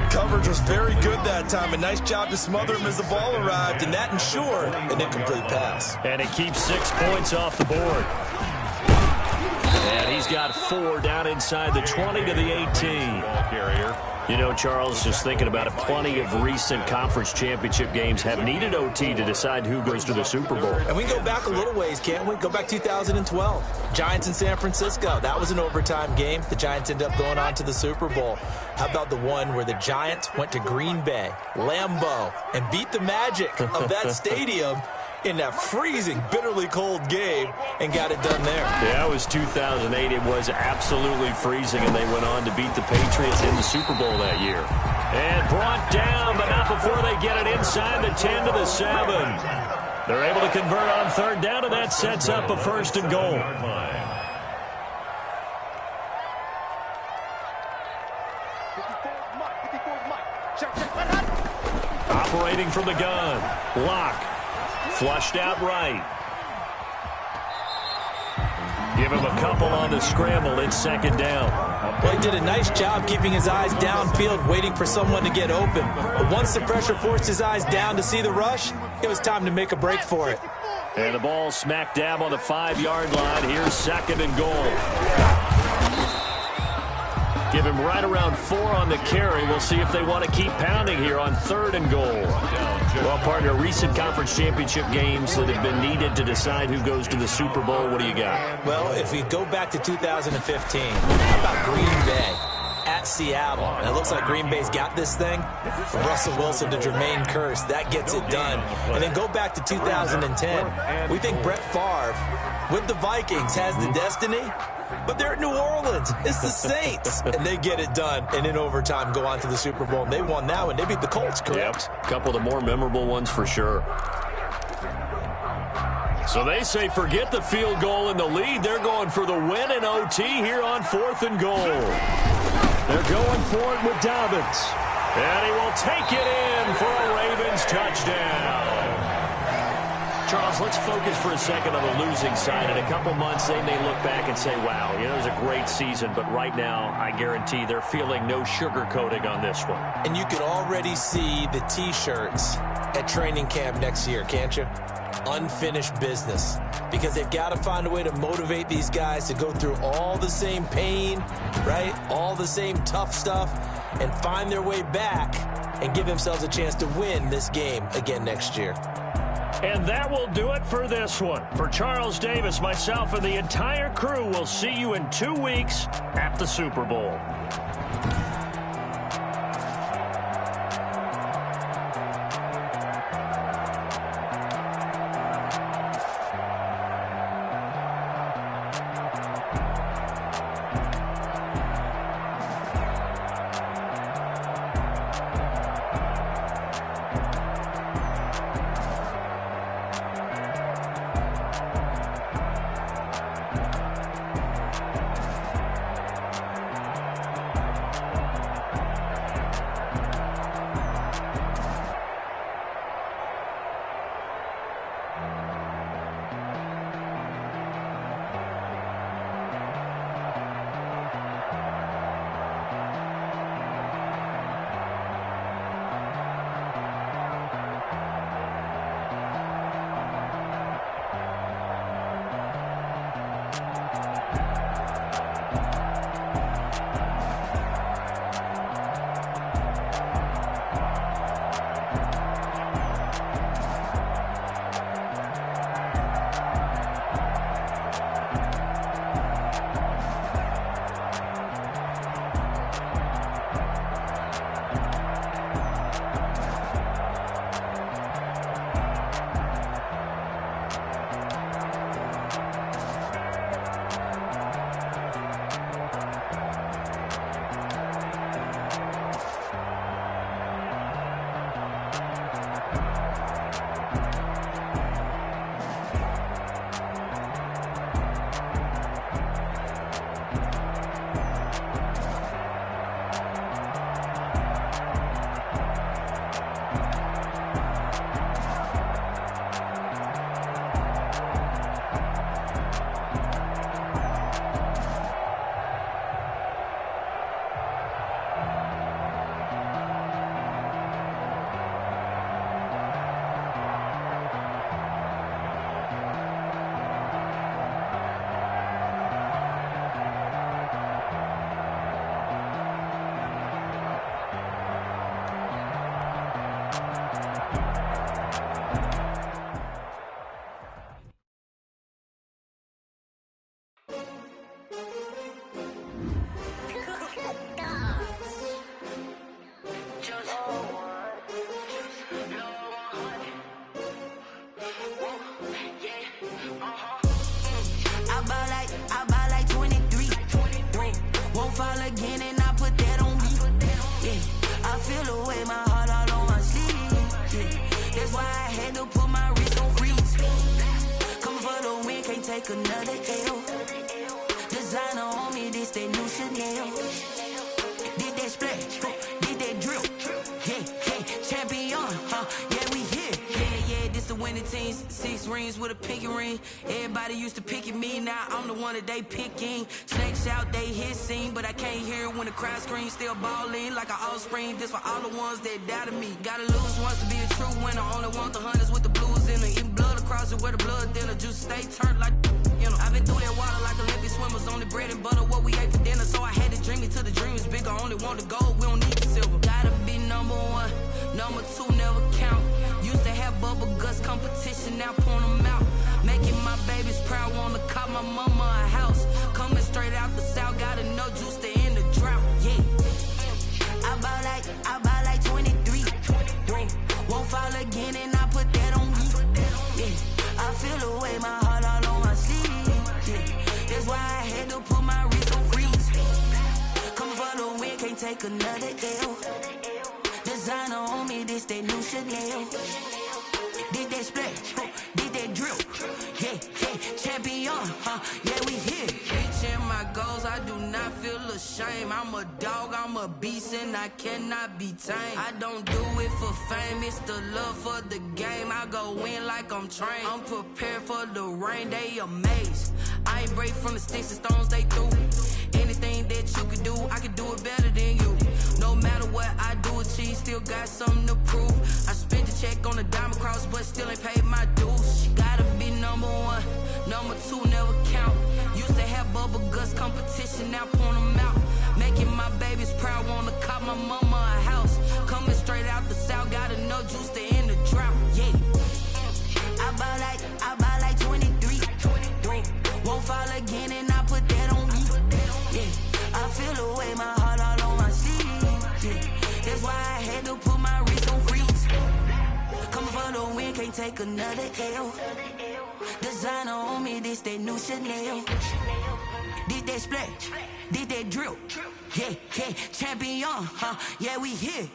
Coverage was very good that time. A nice job to smother him as the ball arrived, and that ensured an incomplete pass. And it keeps 6 points off the board. And he's got 4 down inside the 20 to the 18. You know, Charles, just thinking about it, plenty of recent conference championship games have needed OT to decide who goes to the Super Bowl. And we can go back a little ways, can't we? Go back 2012. Giants in San Francisco. That was an overtime game. The Giants ended up going on to the Super Bowl. How about the one where the Giants went to Green Bay, Lambeau, and beat the magic of that stadium in that freezing, bitterly cold game and got it done there? Yeah, it was 2008. It was absolutely freezing, and they went on to beat the Patriots in the Super Bowl that year. And brought down, but not before they get it inside the 10 to the 7. They're able to convert on 3rd down, and that sets up a 1st and goal. Operating from the gun, Locke. Flushed out right. Give him a couple on the scramble. It's 2nd down. Well, he did a nice job keeping his eyes downfield, waiting for someone to get open. But once the pressure forced his eyes down to see the rush, it was time to make a break for it. And the ball smack dab on the 5-yard line. Here's 2nd and goal. Give him right around 4 on the carry. We'll see if they want to keep pounding here on 3rd and goal. Well, partner, recent conference championship games that have been needed to decide who goes to the Super Bowl. What do you got? Well, if we go back to 2015, how about Green Bay at Seattle? And it looks like Green Bay's got this thing. From Russell Wilson to Jermaine Kearse, that gets it done. And then go back to 2010. We think Brett Favre with the Vikings has the destiny, but they're at New Orleans. It's the Saints. And they get it done. And in overtime, go on to the Super Bowl. And they won that one. They beat the Colts, correct? Yep. A couple of the more memorable ones for sure. So they say forget the field goal in the lead. They're going for the win in OT here on 4th and goal. They're going for it with Dobbins. And he will take it in for a Ravens touchdown. Charles, let's focus for a second on the losing side. In a couple months, they may look back and say, wow, it was a great season. But right now, I guarantee they're feeling no sugarcoating on this one. And you can already see the T-shirts at training camp next year, can't you? Unfinished business. Because they've got to find a way to motivate these guys to go through all the same pain, right? All the same tough stuff, and find their way back and give themselves a chance to win this game again next year. And that will do it for this one. For Charles Davis, myself, and the entire crew, we'll see you in 2 weeks at the Super Bowl. Take another L. Designer on me, this that new Chanel. Did that splash, did that drill. Yeah, champion, yeah, we here. Yeah, this the winning teams. 6 rings with a pinky ring. Everybody used to picking me, now I'm the one that they picking. Snakes out, they hit scene, but I can't hear when the crowd screams. Still balling like an offspring. This for all the ones that doubted me. Gotta lose once to be a true winner. Only want the hunters with the blues in it. Eating blood across it where the blood dinner. Juice stay turned like, you know. I've been through that water like Olympic swimmers. Only bread and butter, what we ate for dinner. So I had to dream it till the dream is bigger. Only want the gold, we don't need the silver. Gotta be number 1, number 2 never count. Used to have bubble guts competition, now point them out. Making my babies proud, wanna call my mama a house. Coming straight out the south, gotta know juice to end the drought. Yeah, I bought like 23. Won't fall again, and I put that on me. Yeah, I feel the way, my heart all on my sleeve. Yeah, that's why I had to put my wrist on freeze. Come for the win, can't take another L. Designer on me, this that new Chanel. Did that splash, did that drill. Yeah, champion, yeah, we here. Reaching my goals, I do not feel ashamed. I'm a dog, I'm a beast, and I cannot be tamed. I don't do it for fame, it's the love for the game. I go in like I'm trained. I'm prepared for the rain, they amazed. I ain't break from the sticks and stones they threw. Anything that you could do, I could do it better than you. No matter what I do achieve, still got something to prove. I spent the check on the diamond cross, but still ain't paid my dues. She gotta be number one, number two never count. Used to have bubble guts competition, now point them out. Making my babies proud, wanna cop my mama a house. Coming straight out the south, got enough juice to end the drought. Yeah, I buy like 23. Won't fall again, and I put that on me. Yeah, I feel the way, my heart all on my sleeve. Yeah, that's why I had to put my wrist on freeze. Coming for the win, can't take another L. Designer on me, this that new Chanel. Did that splash, did that drill. Yeah, yeah, champion, yeah, we here.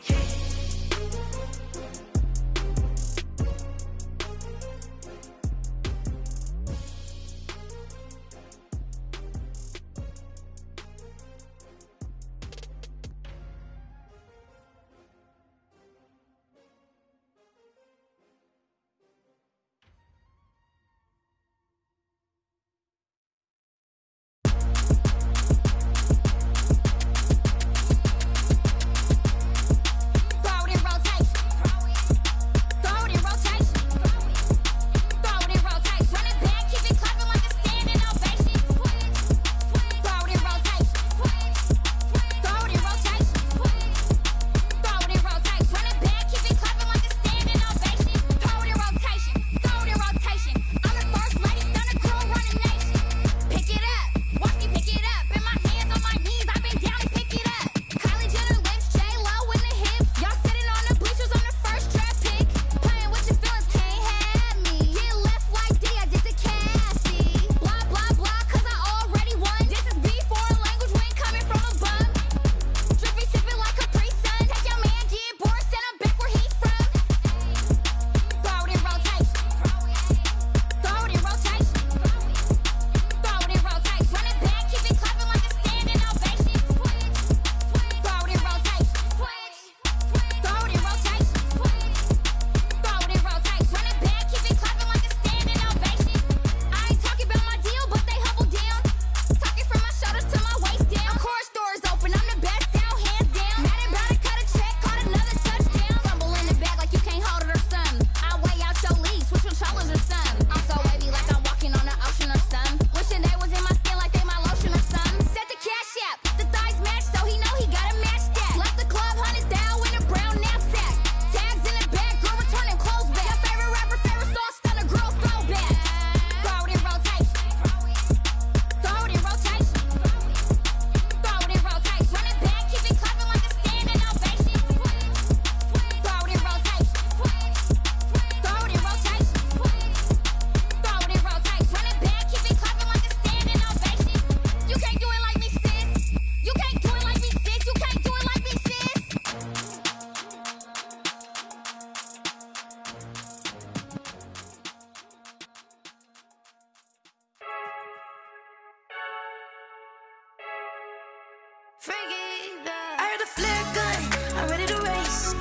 I heard the flare gun, I'm ready to race.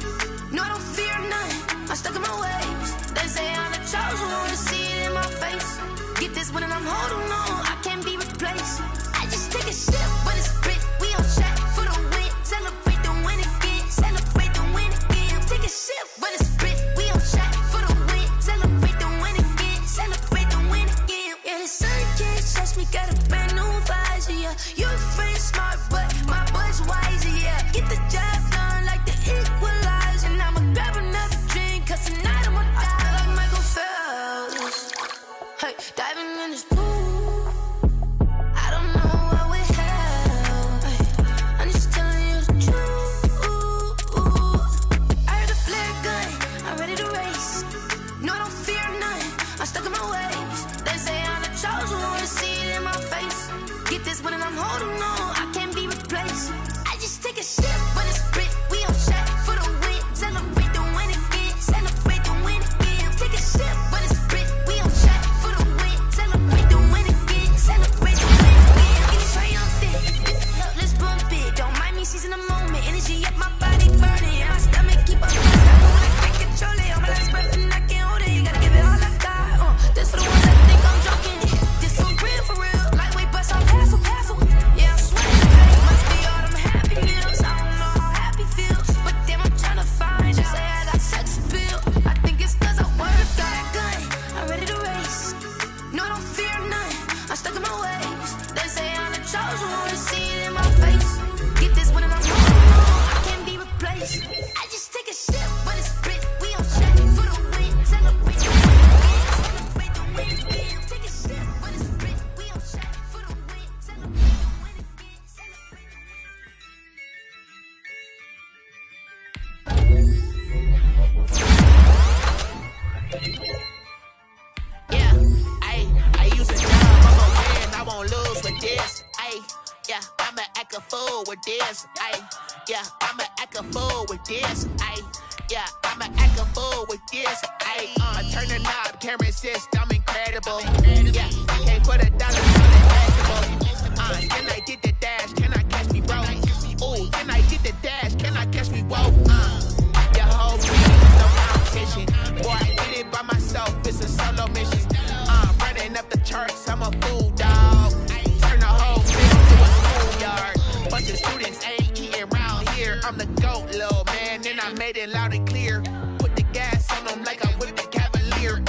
No, I don't fear none, I'm stuck in my ways. They say I'm the chosen one, to see it in my face. Get this one and I'm holding on, I can't be replaced. I just take a sip, but it's split, we on track for the win. Celebrate the win again, celebrate the win again. Take a sip, but it's split, we on track for the win. Celebrate the win again, celebrate the win again. Yeah, the sun can't touch me, got a brand new visor, yeah. You're friend smart, but my bud's wiser, yeah. Get the job done like the equalizer. And I'ma grab another drink, cause tonight I'ma die like Michael Phelps. Hey, diving in this pool. Yeah, I use a job, I'ma win, I won't lose with this. Yeah, I'ma act a fool with this. Yeah, I'ma act a fool with this. Yeah, I'ma act a fool with this. I turn the knob, camera assist, I'm incredible. Yeah, can't put $1 on the basketball. Then I did the dash, can I catch me, bro? Ooh, then I did the dash, can I catch me, whoa? Your whole team is no competition. Boy, I did it by myself, it's a solo mission. Running up the charts, I'm a fool, dog. Turn the whole field to a schoolyard. Bunch of students ain't eating round here. I'm the GOAT, little man, and I made it loud and clear. Put the gas on them like I whipped the Cavalier.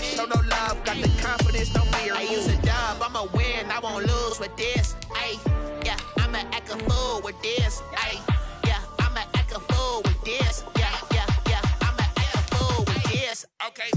Show no love, got the confidence, no fear. I use a dub, I'ma win, I won't lose with this. Yeah, I'ma act a fool with this. Yeah, I'ma act a fool with this. Yeah, I'ma act a fool with this. Okay,